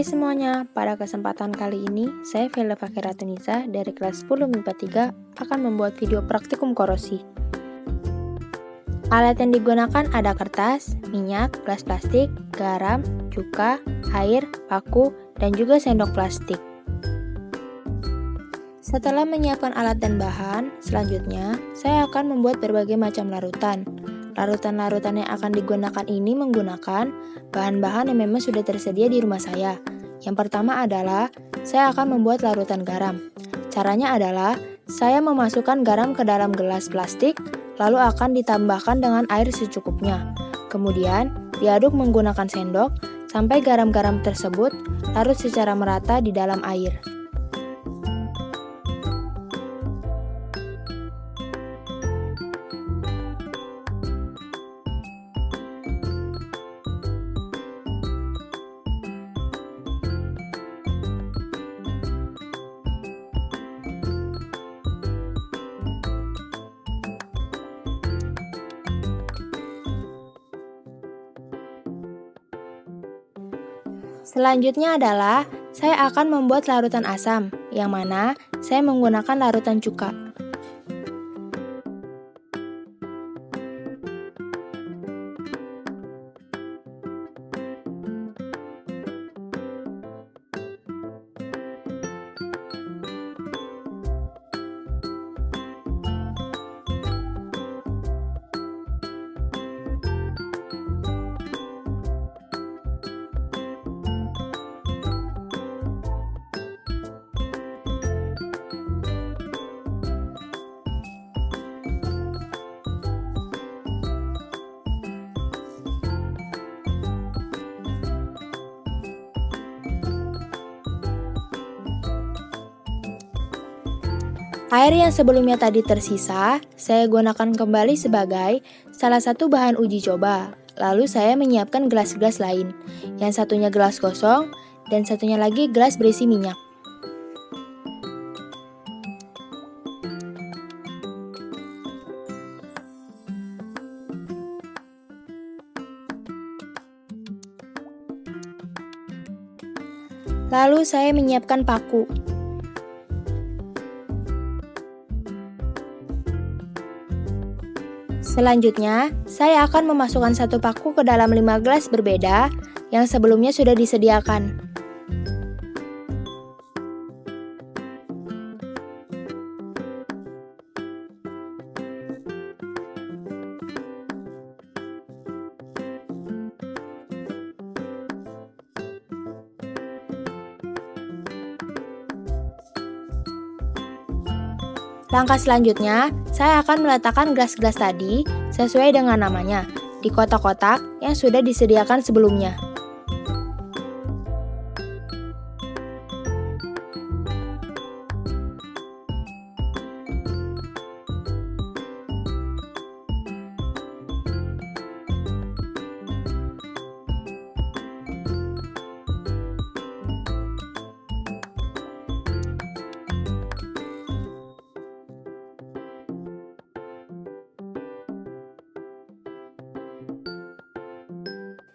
Hai semuanya, pada kesempatan kali ini, saya Vela Fakiratunisa dari kelas 10 MIPA 3 akan membuat video praktikum korosi. Alat yang digunakan ada kertas, minyak, gelas plastik, garam, cuka, air, paku, dan juga sendok plastik. Setelah menyiapkan alat dan bahan, selanjutnya saya akan membuat berbagai macam larutan. Larutan-larutan yang akan digunakan ini menggunakan bahan-bahan yang memang sudah tersedia di rumah saya. Yang pertama adalah, saya akan membuat larutan garam. Caranya adalah, saya memasukkan garam ke dalam gelas plastik, lalu akan ditambahkan dengan air secukupnya. Kemudian, diaduk menggunakan sendok, sampai garam-garam tersebut larut secara merata di dalam air. Selanjutnya adalah, saya akan membuat larutan asam, yang mana saya menggunakan larutan cuka. Air yang sebelumnya tadi tersisa, saya gunakan kembali sebagai salah satu bahan uji coba. Lalu saya menyiapkan gelas-gelas lain. Yang satunya gelas kosong, dan satunya lagi gelas berisi minyak. Lalu saya menyiapkan paku. Selanjutnya, saya akan memasukkan satu paku ke dalam 5 gelas berbeda yang sebelumnya sudah disediakan. Langkah selanjutnya, saya akan meletakkan gelas-gelas tadi sesuai dengan namanya di kotak-kotak yang sudah disediakan sebelumnya.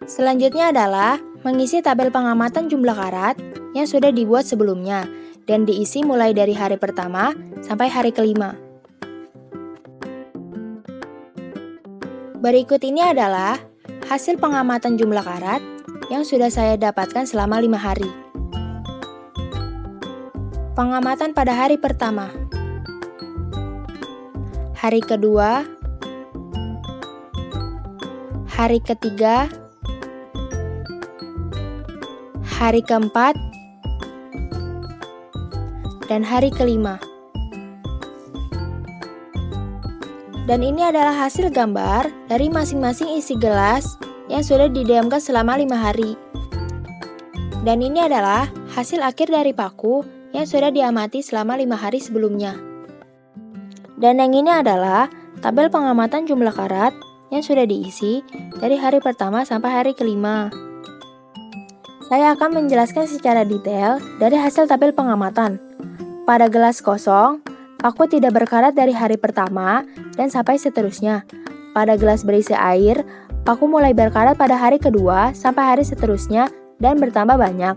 Selanjutnya adalah mengisi tabel pengamatan jumlah karat yang sudah dibuat sebelumnya dan diisi mulai dari hari pertama sampai hari kelima. Berikut ini adalah hasil pengamatan jumlah karat yang sudah saya dapatkan selama 5 hari. Pengamatan pada hari pertama, hari kedua, hari ketiga, hari keempat, dan hari kelima. Dan ini adalah hasil gambar dari masing-masing isi gelas yang sudah didiamkan selama 5 hari. Dan ini adalah hasil akhir dari paku yang sudah diamati selama 5 hari sebelumnya. Dan yang ini adalah tabel pengamatan jumlah karat yang sudah diisi dari hari pertama sampai hari kelima. Saya akan menjelaskan secara detail dari hasil tabel pengamatan. Pada gelas kosong, paku tidak berkarat dari hari pertama dan sampai seterusnya. Pada gelas berisi air, paku mulai berkarat pada hari kedua sampai hari seterusnya dan bertambah banyak.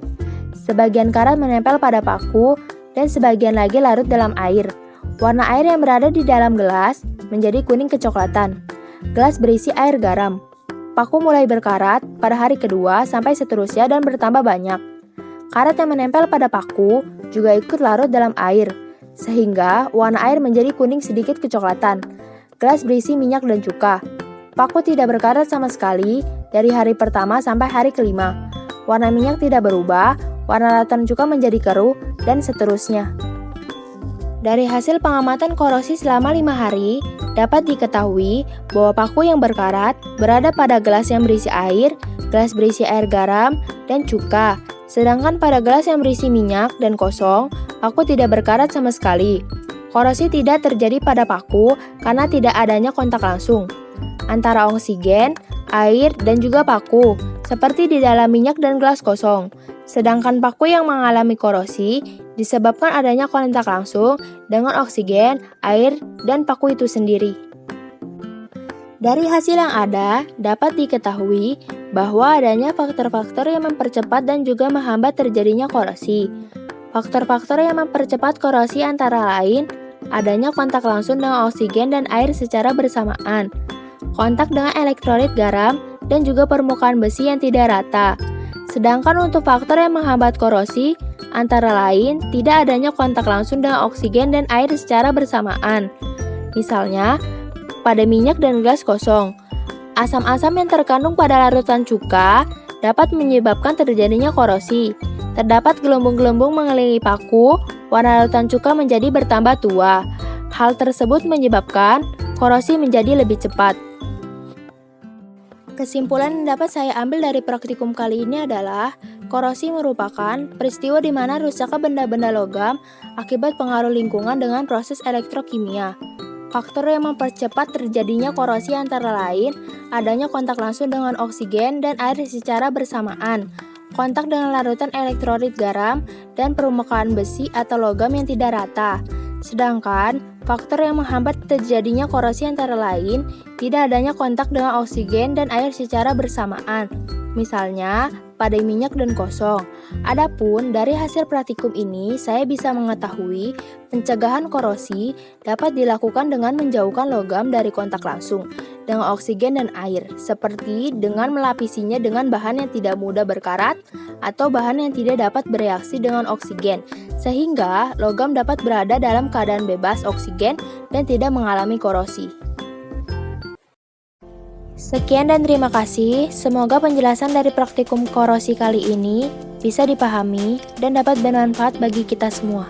sebagian karat menempel pada paku, dan sebagian lagi larut dalam air. Warna air yang berada di dalam gelas menjadi kuning kecoklatan. Gelas berisi air garam. Paku mulai berkarat pada hari kedua sampai seterusnya dan bertambah banyak. Karat yang menempel pada paku juga ikut larut dalam air, sehingga warna air menjadi kuning sedikit kecoklatan. Gelas berisi minyak dan cuka. Paku tidak berkarat sama sekali dari hari pertama sampai hari kelima. Warna minyak tidak berubah, warna larutan cuka menjadi keruh, dan seterusnya. Dari hasil pengamatan korosi selama 5 hari, dapat diketahui bahwa paku yang berkarat berada pada gelas yang berisi air, gelas berisi air garam, dan cuka. Sedangkan pada gelas yang berisi minyak dan kosong, paku tidak berkarat sama sekali. Korosi tidak terjadi pada paku karena tidak adanya kontak langsung antara oksigen, air, dan juga paku, seperti di dalam minyak dan gelas kosong. Sedangkan paku yang mengalami korosi disebabkan adanya kontak langsung dengan oksigen, air, dan paku itu sendiri. Dari hasil yang ada, dapat diketahui bahwa adanya faktor-faktor yang mempercepat dan juga menghambat terjadinya korosi. Faktor-faktor yang mempercepat korosi antara lain adanya kontak langsung dengan oksigen dan air secara bersamaan, kontak dengan elektrolit garam, dan juga permukaan besi yang tidak rata. Sedangkan untuk faktor yang menghambat korosi, antara lain tidak adanya kontak langsung dengan oksigen dan air secara bersamaan. Misalnya, pada minyak dan gelas kosong, asam-asam yang terkandung pada larutan cuka dapat menyebabkan terjadinya korosi. Terdapat gelembung-gelembung mengelilingi paku, warna larutan cuka menjadi bertambah tua. Hal tersebut menyebabkan korosi menjadi lebih cepat. Kesimpulan yang dapat saya ambil dari praktikum kali ini adalah korosi merupakan peristiwa di mana rusaknya benda-benda logam akibat pengaruh lingkungan dengan proses elektrokimia. Faktor yang mempercepat terjadinya korosi antara lain adanya kontak langsung dengan oksigen dan air secara bersamaan, kontak dengan larutan elektrolit garam, dan permukaan besi atau logam yang tidak rata. Sedangkan faktor yang menghambat terjadinya korosi antara lain tidak adanya kontak dengan oksigen dan air secara bersamaan, misalnya pada minyak dan kosong. Adapun dari hasil praktikum ini, saya bisa mengetahui pencegahan korosi dapat dilakukan dengan menjauhkan logam dari kontak langsung dengan oksigen dan air, seperti dengan melapisinya dengan bahan yang tidak mudah berkarat atau bahan yang tidak dapat bereaksi dengan oksigen, sehingga logam dapat berada dalam keadaan bebas oksigen dan tidak mengalami korosi. Sekian dan terima kasih. Semoga penjelasan dari praktikum korosi kali ini bisa dipahami dan dapat bermanfaat bagi kita semua.